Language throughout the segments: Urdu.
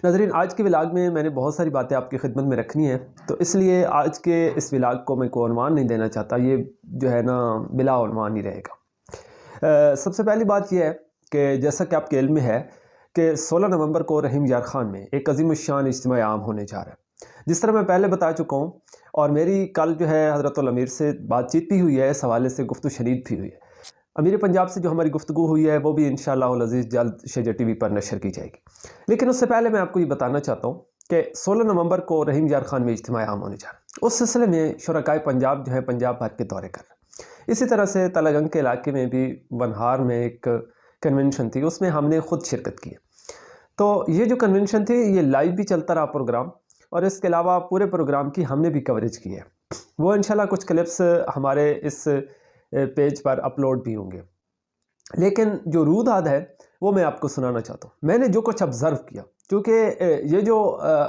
ناظرین، آج کے ولاگ میں میں نے بہت ساری باتیں آپ کی خدمت میں رکھنی ہیں، تو اس لیے آج کے اس ولاگ کو میں کوئی عنوان نہیں دینا چاہتا، یہ جو ہے نا بلا عنوان ہی رہے گا۔ سب سے پہلی بات یہ ہے کہ جیسا کہ آپ کے علم میں ہے کہ 16 نومبر کو رحیم یار خان میں ایک عظیم الشان اجتماع عام ہونے جا رہا ہے۔ جس طرح میں پہلے بتا چکا ہوں اور میری کل جو ہے حضرت الامیر سے بات چیت بھی ہوئی ہے، اس حوالے سے گفت و شنید بھی ہوئی ہے۔ امیر پنجاب سے جو ہماری گفتگو ہوئی ہے وہ بھی انشاءاللہ العزیز جلد شجر ٹی وی پر نشر کی جائے گی۔ لیکن اس سے پہلے میں آپ کو یہ بتانا چاہتا ہوں کہ 16 نومبر کو رحیم یار خان میں اجتماع عام ہونے جا رہا ہے۔ اس سلسلے میں شرکائے پنجاب جو ہے پنجاب بھر کے دورے کر رہے ہیں۔ اسی طرح سے تلہ گنگ کے علاقے میں بھی ونہار میں ایک کنونشن تھی، اس میں ہم نے خود شرکت کی ہے۔ تو یہ جو کنونشن تھی یہ لائیو بھی چلتا رہا پروگرام، اور اس کے علاوہ پورے پروگرام کی ہم نے بھی کوریج کی ہے۔ وہ انشاءاللہ کچھ کلپس ہمارے اس پیج پر اپلوڈ بھی ہوں گے۔ لیکن جو روداد ہے وہ میں آپ کو سنانا چاہتا ہوں۔ میں نے جو کچھ آبزرو کیا، کیونکہ یہ جو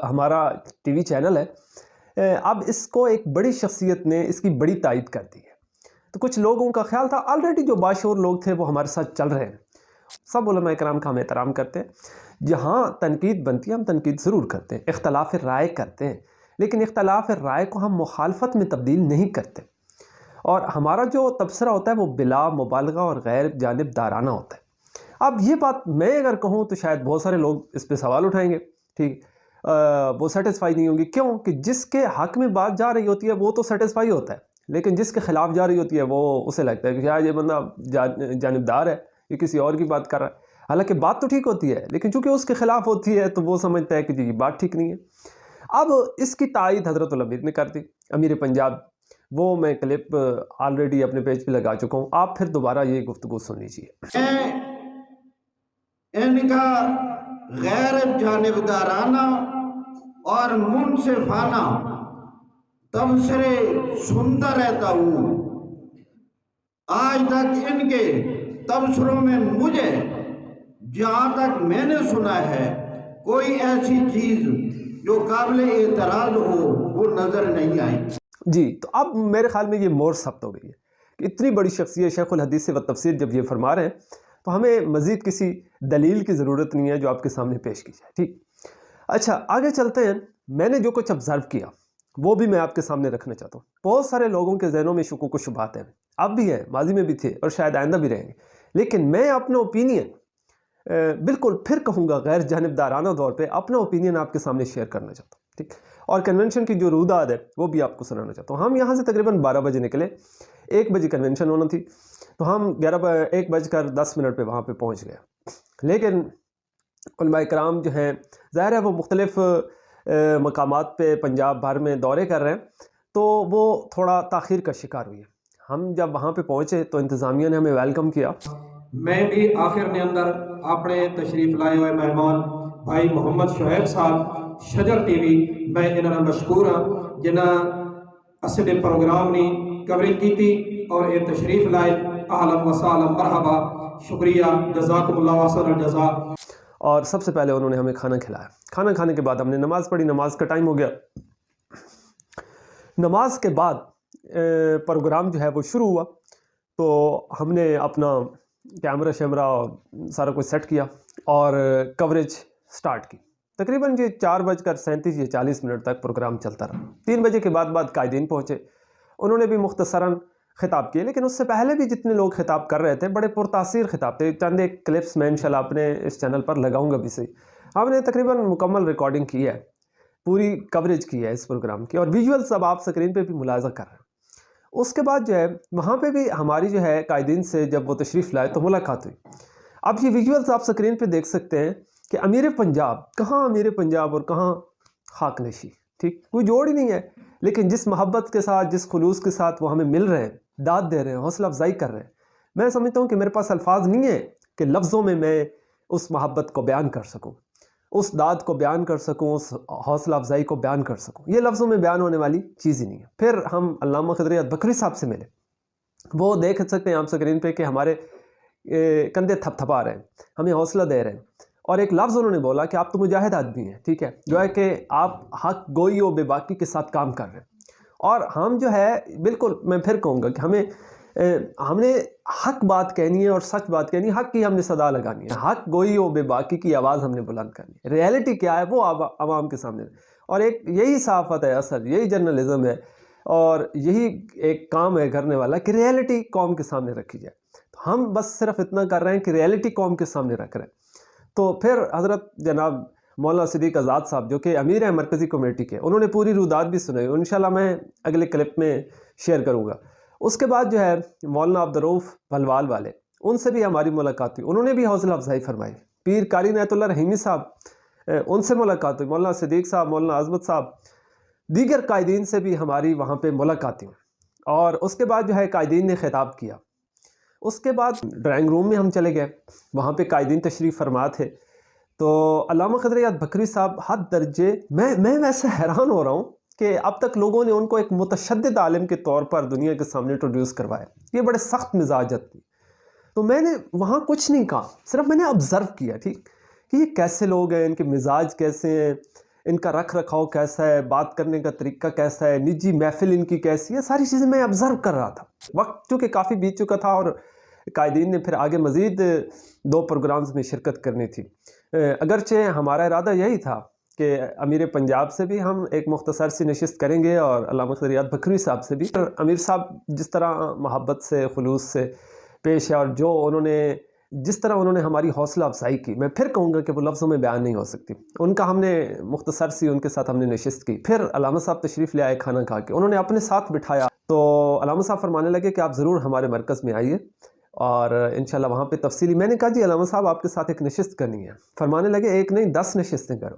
ہمارا ٹی وی چینل ہے، اب اس کو ایک بڑی شخصیت نے اس کی بڑی تائید کر دی ہے۔ تو کچھ لوگوں کا خیال تھا، آلریڈی جو باشعور لوگ تھے وہ ہمارے ساتھ چل رہے ہیں۔ سب علماء کرام کا ہم احترام کرتے ہیں، جہاں تنقید بنتی ہے ہم تنقید ضرور کرتے ہیں، اختلاف رائے کرتے ہیں، لیکن اختلاف رائے کو ہم مخالفت میں تبدیل نہیں کرتے، اور ہمارا جو تبصرہ ہوتا ہے وہ بلا مبالغہ اور غیر جانبدارانہ ہوتا ہے۔ اب یہ بات میں اگر کہوں تو شاید بہت سارے لوگ اس پہ سوال اٹھائیں گے، ٹھیک، وہ سیٹسفائی نہیں ہوں گے۔ کیوں کہ جس کے حق میں بات جا رہی ہوتی ہے وہ تو سیٹسفائی ہوتا ہے، لیکن جس کے خلاف جا رہی ہوتی ہے وہ اسے لگتا ہے کہ شاید یہ بندہ جانبدار ہے، یہ کسی اور کی بات کر رہا ہے۔ حالانکہ بات تو ٹھیک ہوتی ہے، لیکن چونکہ اس کے خلاف ہوتی ہے تو وہ سمجھتا ہے کہ جی یہ بات ٹھیک نہیں ہے۔ اب اس کی تائید حضرت الامیر نے کر دی، امیر پنجاب، وہ میں کلپ آلریڈی اپنے پیج پہ لگا چکا ہوں، آپ پھر دوبارہ یہ گفتگو سن لیجیے۔ ان کا غیر جانبدارانہ اور منصفانہ تبصرے سنتا رہتا ہوں۔ آج تک ان کے تبصروں میں مجھے جہاں تک میں نے سنا ہے کوئی ایسی چیز جو قابل اعتراض ہو وہ نظر نہیں آئی۔ جی، تو اب میرے خیال میں یہ مور ثبت ہو گئی ہے کہ اتنی بڑی شخصیت شیخ الحدیث و تفسیر جب یہ فرما رہے ہیں تو ہمیں مزید کسی دلیل کی ضرورت نہیں ہے جو آپ کے سامنے پیش کی جائے، ٹھیک۔ اچھا، آگے چلتے ہیں۔ میں نے جو کچھ آبزرو کیا وہ بھی میں آپ کے سامنے رکھنا چاہتا ہوں۔ بہت سارے لوگوں کے ذہنوں میں شکوک و شبہات ہیں، اب بھی ہیں، ماضی میں بھی تھے اور شاید آئندہ بھی رہیں گے، لیکن میں اپنا اوپینین بالکل پھر کہوں گا غیر جانبدارانہ طور پہ اپنا اوپینین آپ کے سامنے شیئر کرنا چاہتا ہوں، ٹھیک، اور کنونشن کی جو روداد ہے وہ بھی آپ کو سنانا چاہتا ہوں۔ ہم یہاں سے تقریباً 12 بجے نکلے، 1 بجے کنونشن ہونا تھی، تو ہم 1:10 پہ وہاں پہ پہنچ گئے۔ لیکن علماء کرام جو ہیں ظاہر ہے وہ مختلف مقامات پہ پنجاب بھر میں دورے کر رہے ہیں، تو وہ تھوڑا تاخیر کا شکار ہوئی ہے۔ ہم جب وہاں پہ پہنچے تو انتظامیہ نے ہمیں ویلکم کیا۔ میں بھی آخر نے اندر اپنے تشریف لائے ہوئے مہمان بھائی محمد شعیب صاحب شجر ٹی وی، میں انہوں نے مشکور ہوں جنہاں اسے پروگرام نے کوریج کی تھی اور یہ تشریف لائے۔ اہلا و سہلا مرحبا، شکریہ، جزاکم اللہ واسر الجزا۔ اور سب سے پہلے انہوں نے ہمیں کھانا کھلایا۔ کھانا کھانے کے بعد ہم نے نماز پڑھی، نماز کا ٹائم ہو گیا۔ نماز کے بعد پروگرام جو ہے وہ شروع ہوا، تو ہم نے اپنا کیمرہ شیمرہ سارا کچھ سیٹ کیا اور کوریج سٹارٹ کی۔ تقریباً یہ 4:37 یا 40 تک پروگرام چلتا رہا۔ 3 بجے کے بعد قائدین پہنچے، انہوں نے بھی مختصراً خطاب کیے، لیکن اس سے پہلے بھی جتنے لوگ خطاب کر رہے تھے بڑے پرتاثیر خطاب تھے۔ چند ایک کلپس میں انشاءاللہ اپنے اس چینل پر لگاؤں گا بھی صحیح۔ ہم نے تقریباً مکمل ریکارڈنگ کی ہے، پوری کوریج کی ہے اس پروگرام کی، اور ویژولز اب آپ سکرین پہ بھی ملاحظہ کر رہے ہیں۔ اس کے بعد جو ہے وہاں پہ بھی ہماری جو ہے قائدین سے جب وہ تشریف لائے تو ملاقات ہوئی۔ اب یہ ویژولز آپ سکرین پہ دیکھ سکتے ہیں کہ امیر پنجاب کہاں امیر پنجاب اور کہاں خاک نشی، ٹھیک، کوئی جوڑ ہی نہیں ہے، لیکن جس محبت کے ساتھ، جس خلوص کے ساتھ وہ ہمیں مل رہے ہیں، داد دے رہے ہیں، حوصلہ افزائی کر رہے ہیں، میں سمجھتا ہوں کہ میرے پاس الفاظ نہیں ہیں کہ لفظوں میں اس محبت کو بیان کر سکوں، اس داد کو بیان کر سکوں، اس حوصلہ افزائی کو بیان کر سکوں۔ یہ لفظوں میں بیان ہونے والی چیز ہی نہیں ہے۔ پھر ہم علامہ خضر بکری صاحب سے ملے، وہ دیکھ سکتے ہیں آپ سکرین پہ کہ ہمارے کندھے تھپ تھپا رہے ہیں، ہمیں حوصلہ دے رہے ہیں، اور ایک لفظ انہوں نے بولا کہ آپ تو مجاہد آدمی ہیں، ٹھیک ہے، جو ہے کہ آپ حق گوئی و بے باکی کے ساتھ کام کر رہے ہیں، اور ہم جو ہے بالکل میں پھر کہوں گا کہ ہمیں ہم نے حق بات کہنی ہے اور سچ بات کہنی ہے، حق کی ہم نے صدا لگانی ہے، حق گوئی و بے باکی کی آواز ہم نے بلند کرنی ہے، ریئلٹی کیا ہے وہ عوام کے سامنے، اور یہی صحافت ہے اصل، یہی جرنلزم ہے، اور یہی ایک کام ہے کرنے والا کہ ریئلٹی قوم کے سامنے رکھی جائے۔ تو ہم بس صرف اتنا کر رہے ہیں کہ ریئلٹی قوم کے سامنے رکھ رہے ہیں۔ تو پھر حضرت جناب مولانا صدیق آزاد صاحب جو کہ امیر ہیں مرکزی کمیٹی کے، انہوں نے پوری رودات بھی سنائی، انشاءاللہ میں اگلے کلپ میں شیئر کروں گا۔ اس کے بعد جو ہے مولانا عبدالرؤف بھلوال والے، ان سے بھی ہماری ملاقات ہوئی، انہوں نے بھی حوصلہ افزائی فرمائی۔ پیر قاری عنایت اللہ رحیمی صاحب، ان سے ملاقات ہوئی، مولانا صدیق صاحب، مولانا عظمت صاحب، دیگر قائدین سے بھی ہماری وہاں پہ ملاقاتیں ہوئی۔ اور اس کے بعد جو ہے قائدین نے خطاب کیا۔ اس کے بعد ڈرائنگ روم میں ہم چلے گئے، وہاں پہ قائدین تشریف فرما تھے۔ تو علامہ قدر یاد بکری صاحب حد درجے، میں ویسے حیران ہو رہا ہوں کہ اب تک لوگوں نے ان کو ایک متشدد عالم کے طور پر دنیا کے سامنے انٹروڈیوس کروایا، یہ بڑے سخت مزاجت تھی۔ تو میں نے وہاں کچھ نہیں کہا، صرف میں نے آبزرو کیا، ٹھیک، کہ یہ کیسے لوگ ہیں، ان کے مزاج کیسے ہیں، ان کا رکھ رکھاؤ کیسا ہے، بات کرنے کا طریقہ کیسا ہے، نجی محفل ان کی کیسی ہے، ساری چیزیں میں آبزرو کر رہا تھا۔ وقت چونکہ کافی بیت چکا تھا اور قائدین نے پھر آگے مزید 2 پروگرامز میں شرکت کرنی تھی۔ اگرچہ ہمارا ارادہ یہی تھا کہ امیر پنجاب سے بھی ہم ایک مختصر سی نشست کریں گے اور علامہ قدر یاد بکری صاحب سے بھی۔ امیر صاحب جس طرح محبت سے، خلوص سے پیش ہے، اور جس طرح انہوں نے ہماری حوصلہ افزائی کی، میں پھر کہوں گا کہ وہ لفظوں میں بیان نہیں ہو سکتی۔ ان کا ہم نے مختصر سی ان کے ساتھ ہم نے نشست کی۔ پھر علامہ صاحب تشریف لے آئے کھانا کھا کے، انہوں نے اپنے ساتھ بٹھایا، تو علامہ صاحب فرمانے لگے کہ آپ ضرور ہمارے مرکز میں آئیے اور انشاءاللہ وہاں پہ تفصیلی۔ میں نے کہا جی علامہ صاحب آپ کے ساتھ ایک نشست کرنی ہے۔ فرمانے لگے 1 نہیں 10 نشستیں کرو،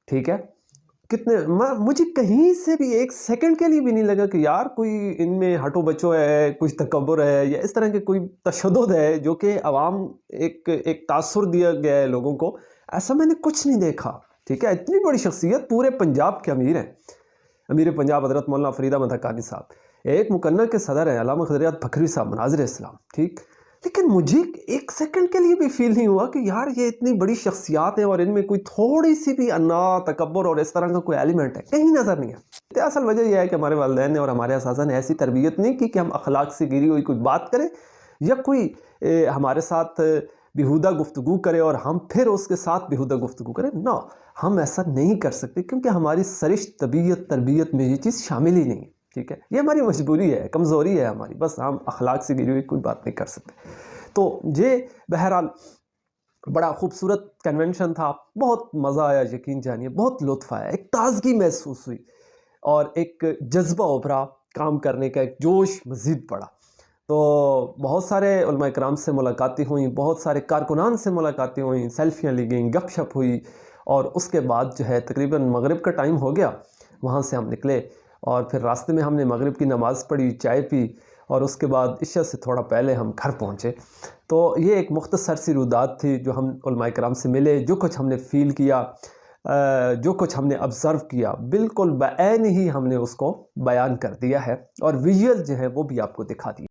ٹھیک ہے۔ مجھے کہیں سے بھی 1 سیکنڈ کے لیے بھی نہیں لگا کہ یار کوئی ان میں ہٹو بچو ہے، کچھ تکبر ہے، یا اس طرح کے کوئی تشدد ہے جو کہ عوام ایک تاثر دیا گیا ہے لوگوں کو، ایسا میں نے کچھ نہیں دیکھا، ٹھیک ہے۔ اتنی بڑی شخصیت، پورے پنجاب کے امیر ہیں، امیر پنجاب حضرت مولانا فرید احمد حقانی صاحب، ایک مقنہ کے صدر ہیں علامہ قدر یاد بکری صاحب مناظر اسلام، ٹھیک۔ لیکن مجھے 1 سیکنڈ کے لیے بھی فیل نہیں ہوا کہ یار یہ اتنی بڑی شخصیات ہیں اور ان میں کوئی تھوڑی سی بھی انا، تکبر اور اس طرح کا کوئی ایلیمنٹ ہے، کہیں نظر نہیں ہے۔ اصل وجہ یہ ہے کہ ہمارے والدین نے اور ہمارے اساتذہ نے ایسی تربیت نہیں کی کہ ہم اخلاق سے گری ہوئی کوئی بات کریں یا کوئی ہمارے ساتھ بیہودہ گفتگو کرے اور ہم پھر اس کے ساتھ بیہودہ گفتگو کریں، نہ، ہم ایسا نہیں کر سکتے کیونکہ ہماری سرشت طبیعت تربیت میں یہ چیز شامل ہی نہیں ہے، ٹھیک ہے۔ یہ ہماری مجبوری ہے، کمزوری ہے ہماری، بس ہم اخلاق سے گری ہوئی کوئی بات نہیں کر سکتے۔ تو یہ بہرحال بڑا خوبصورت کنونشن تھا، بہت مزہ آیا، یقین جانیے بہت لطف آیا، ایک تازگی محسوس ہوئی اور ایک جذبہ ابھرا کام کرنے کا، ایک جوش مزید بڑھا۔ تو بہت سارے علماء کرام سے ملاقاتیں ہوئیں، بہت سارے کارکنان سے ملاقاتیں ہوئیں، سیلفیاں لی گئیں، گپ شپ ہوئی، اور اس کے بعد جو ہے تقریباً مغرب کا ٹائم ہو گیا، وہاں سے ہم نکلے اور پھر راستے میں ہم نے مغرب کی نماز پڑھی، چائے پی، اور اس کے بعد عشاء سے تھوڑا پہلے ہم گھر پہنچے۔ تو یہ ایک مختصر سی رودات تھی جو ہم علماء کرام سے ملے، جو کچھ ہم نے فیل کیا، جو کچھ ہم نے آبزرو کیا، بالکل بعین ہی ہم نے اس کو بیان کر دیا ہے، اور ویژول جو ہے وہ بھی آپ کو دکھا دیا۔